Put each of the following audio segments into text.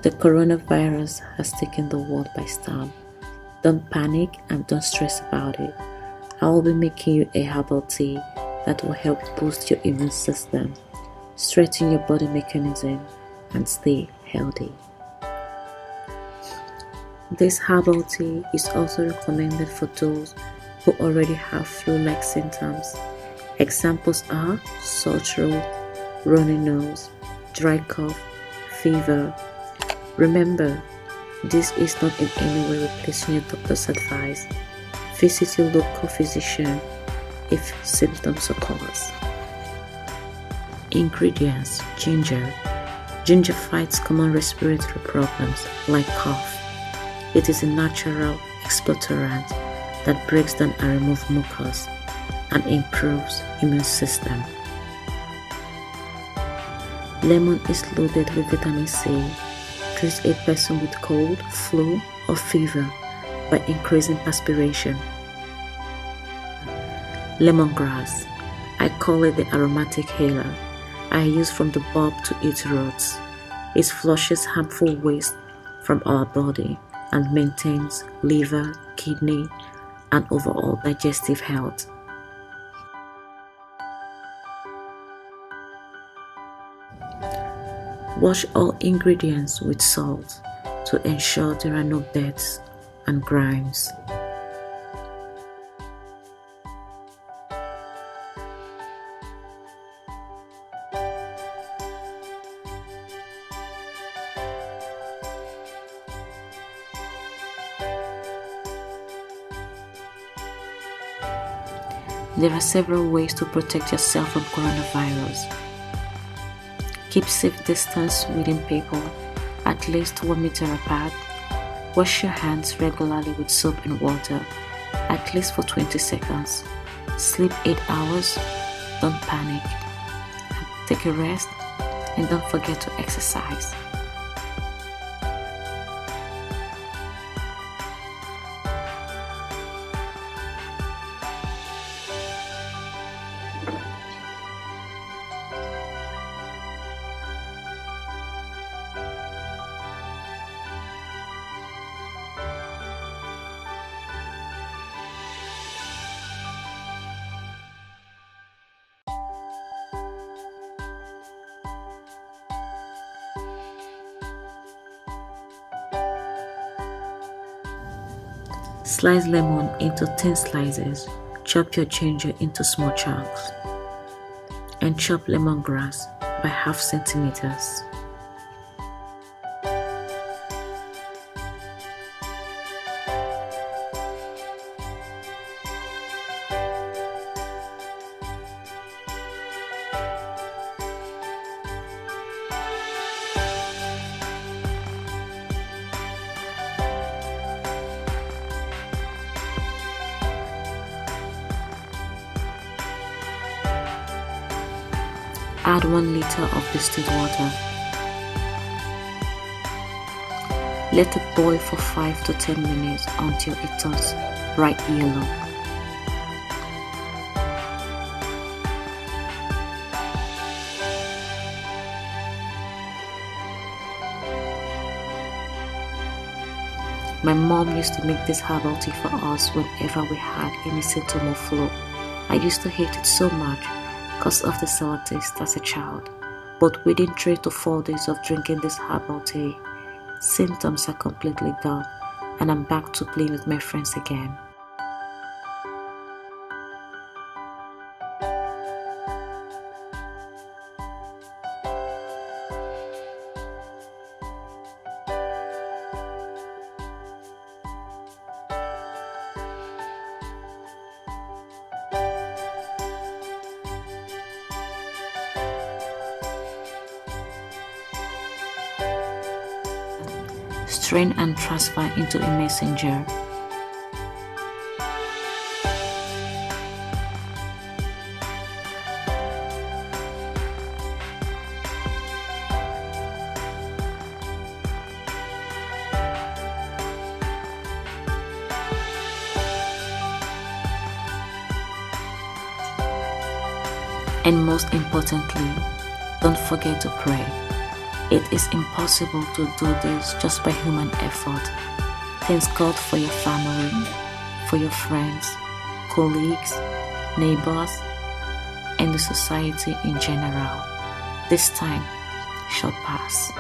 The coronavirus has taken the world by storm. Don't panic and don't stress about it. I will be making you a herbal tea that will help boost your immune system, strengthen your body mechanism, and stay healthy. This herbal tea is also recommended for those who already have flu-like symptoms. Examples are sore throat, runny nose, dry cough, fever. Remember, this is not in any way replacing your doctor's advice. Visit your local physician if symptoms occur. Ingredients: ginger. Ginger fights common respiratory problems like cough. It is a natural expectorant that breaks down and removes mucus and improves immune system. Lemon is loaded with vitamin C. Treats a person with cold, flu, or fever by increasing perspiration. Lemongrass. I call it the aromatic healer. I use from the bulb to its roots. It flushes harmful waste from our body and maintains liver, kidney, and overall digestive health. Wash all ingredients with salt to ensure there are no dirt and grimes. There are several ways to protect yourself from coronavirus. Keep safe distance within people, at least 1 meter apart. Wash your hands regularly with soap and water, at least for 20 seconds. Sleep 8 hours. Don't panic. Take a rest and don't forget to exercise. Slice lemon into thin slices. Chop your ginger into small chunks. And chop lemongrass by ½ centimeters. Add 1 liter of distilled water. Let it boil for 5 to 10 minutes until it turns bright yellow. My mom used to make this herbal tea for us whenever we had any symptom of flu. I used to hate it so much because of the sour taste as a child, but within 3 to 4 days of drinking this herbal tea, symptoms are completely gone and I'm back to playing with my friends again. Strain and transfer into a mason jar. And most importantly, don't forget to pray. It is impossible to do this just by human effort. Thank God for your family, for your friends, colleagues, neighbors, and the society in general. This time shall pass.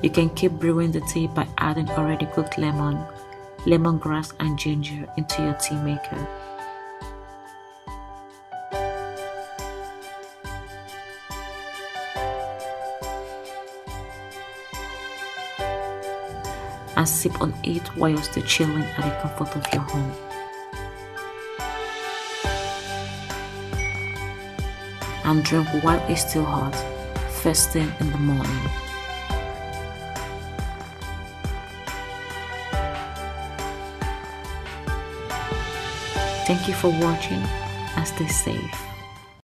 You can keep brewing the tea by adding already cooked lemon, lemongrass and ginger into your tea maker. And sip on it while you're still chilling at the comfort of your home. And drink while it's still hot, first thing in the morning. Thank you for watching and stay safe.